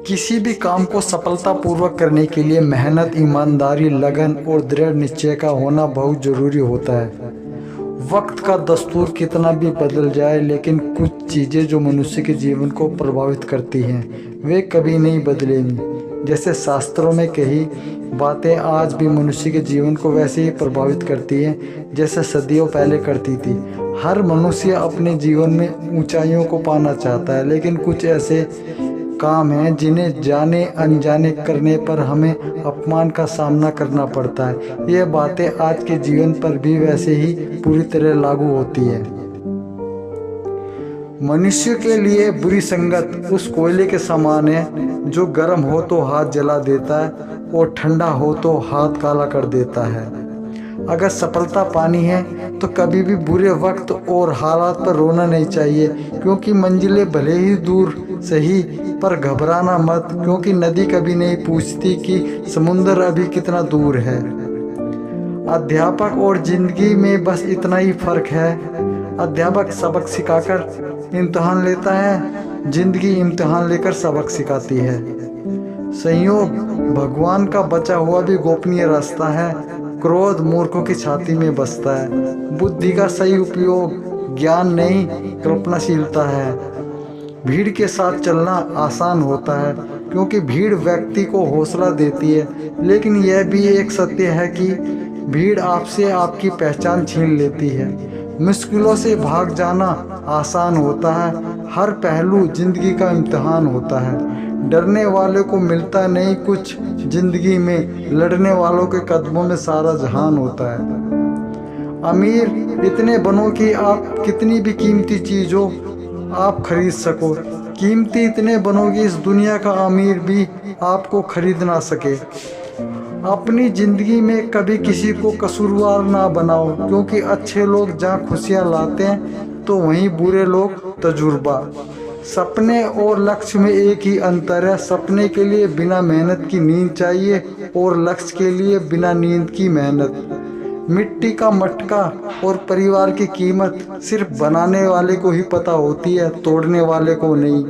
किसी भी काम को सफलतापूर्वक करने के लिए मेहनत, ईमानदारी, लगन और दृढ़ निश्चय का होना बहुत जरूरी होता है। वक्त का दस्तूर कितना भी बदल जाए, लेकिन कुछ चीज़ें जो मनुष्य के जीवन को प्रभावित करती हैं वे कभी नहीं बदलेंगी। जैसे शास्त्रों में कही बातें आज भी मनुष्य के जीवन को वैसे ही प्रभावित करती हैं जैसे सदियों पहले करती थी। हर मनुष्य अपने जीवन में ऊंचाइयों को पाना चाहता है, लेकिन कुछ ऐसे काम हैं जिन्हें जाने अनजाने करने पर हमें अपमान का सामना करना पड़ता है। ये बातें आज के जीवन पर भी वैसे ही पूरी तरह लागू होती है। मनुष्य के लिए बुरी संगत उस कोयले के समान है जो गर्म हो तो हाथ जला देता है और ठंडा हो तो हाथ काला कर देता है। अगर सफलता पानी है तो कभी भी बुरे वक्त और हालात पर रोना नहीं चाहिए, क्योंकि मंजिलें भले ही दूर सही पर घबराना मत, क्योंकि नदी कभी नहीं पूछती कि समुंदर अभी कितना दूर है। अध्यापक और जिंदगी में बस इतना ही फर्क है। अध्यापक सबक सिखाकर इम्तिहान लेता है, जिंदगी इम्तिहान लेकर सबक सिखाती है। संयोग भगवान का बचा हुआ भी गोपनीय रास्ता है। क्रोध मूर्खों की छाती में बसता है। बुद्धि का सही उपयोग ज्ञान नहीं कल्पनाशीलता है। भीड़ के साथ चलना आसान होता है, क्योंकि भीड़ व्यक्ति को हौसला देती है, लेकिन यह भी एक सत्य है कि भीड़ आपसे आपकी पहचान छीन लेती है। मुश्किलों से भाग जाना आसान होता है। हर पहलू जिंदगी का इम्तिहान होता है। डरने वाले को मिलता नहीं कुछ जिंदगी में, लड़ने वालों के कदमों में सारा जहान होता है। अमीर इतने बनो कि आप कितनी भी कीमती चीज हो आप खरीद सको। कीमती इतने बनोगे इस दुनिया का अमीर भी आपको खरीद ना सके। अपनी जिंदगी में कभी किसी को कसूरवार ना बनाओ, क्योंकि अच्छे लोग जहाँ खुशियाँ लाते हैं तो वहीं बुरे लोग तजुर्बा। सपने और लक्ष्य में एक ही अंतर है। सपने के लिए बिना मेहनत की नींद चाहिए और लक्ष्य के लिए बिना नींद की मेहनत। मिट्टी का मटका और परिवार की कीमत सिर्फ बनाने वाले को ही पता होती है, तोड़ने वाले को नहीं।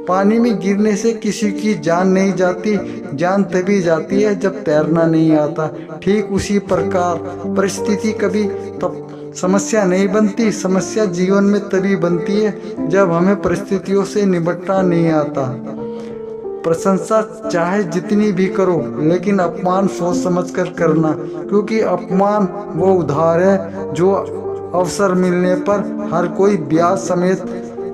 पानी में गिरने से किसी की जान नहीं जाती, जान तभी जाती है जब तैरना नहीं आता। ठीक उसी प्रकार परिस्थिति कभी तब समस्या नहीं बनती। समस्या जीवन में तभी बनती है जब हमें परिस्थितियों से निपटना नहीं आता। प्रशंसा चाहे जितनी भी करो, लेकिन अपमान सोच समझ कर करना, क्योंकि अपमान वो उधार है जो अवसर मिलने पर हर कोई ब्याज समेत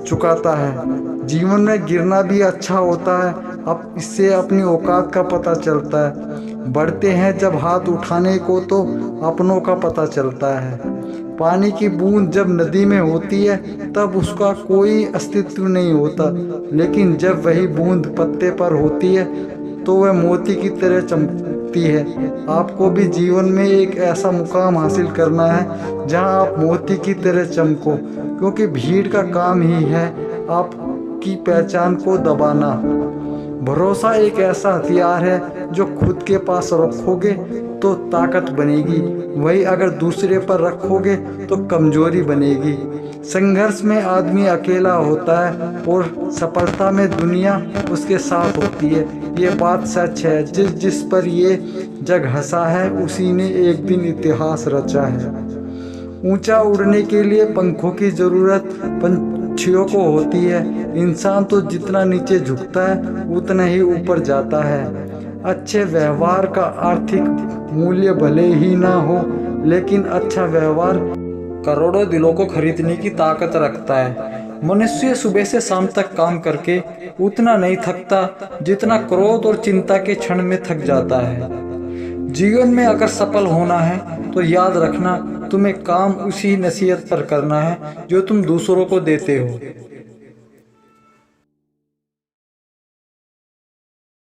चुकाता है। जीवन में गिरना भी अच्छा होता है, अब इससे अपनी औकात का पता चलता है। बढ़ते हैं जब हाथ उठाने को तो अपनों का पता चलता है। पानी की बूंद जब नदी में होती है तब उसका कोई अस्तित्व नहीं होता, लेकिन जब वही बूंद पत्ते पर होती है तो वह मोती की तरह चमकती है। आपको भी जीवन में एक ऐसा मुकाम हासिल करना है जहां आप मोती की तरह चमको, क्योंकि भीड़ का काम ही है आपकी पहचान को दबाना। भरोसा एक ऐसा हथियार है जो खुद के पास रखोगे तो ताकत बनेगी, वही अगर दूसरे पर रखोगे तो कमजोरी बनेगी। संघर्ष में आदमी अकेला होता है और सफलता में दुनिया उसके साथ होती है। ये बात सच है। जिस पर ये जग हंसा है उसी ने एक दिन इतिहास रचा है। ऊंचा उड़ने के लिए पंखों की जरूरत पंछियों को होती है। इंसान तो जितना नीचे झुकता है उतना ही ऊपर जाता है। अच्छे व्यवहार का आर्थिक मूल्य भले ही ना हो, लेकिन अच्छा व्यवहार करोड़ों दिलों को खरीदने की ताकत रखता है। मनुष्य सुबह से शाम तक काम करके उतना नहीं थकता जितना क्रोध और चिंता के क्षण में थक जाता है। जीवन में अगर सफल होना है तो याद रखना तुम्हें काम उसी नसीहत पर करना है जो तुम दूसरों को देते हो।